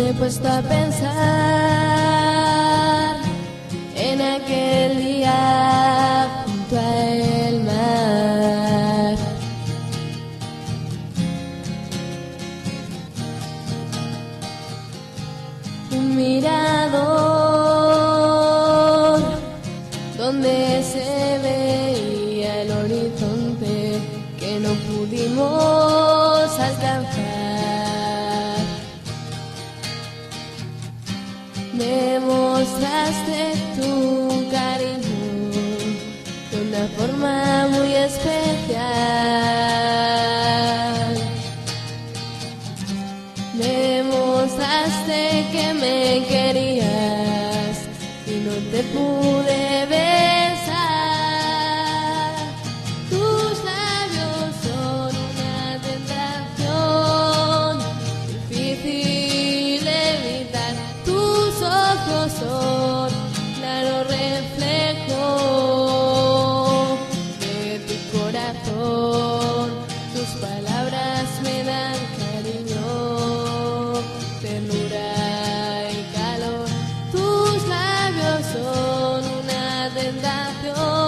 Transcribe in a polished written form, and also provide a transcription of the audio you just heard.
me he puesto a pensar en aquel día junto al mar. Un mirador donde se veía el horizonte que no pudimos alcanzar. Me mostraste tu cariño de una forma muy especial. Me mostraste que me querías y no te pude besar. Tus labios son una tentación difícil de evitar. Tus ojos son claro reflejo de tu corazón. Tus palabras me dan cariño, ternura y calor. Tus labios son una tentación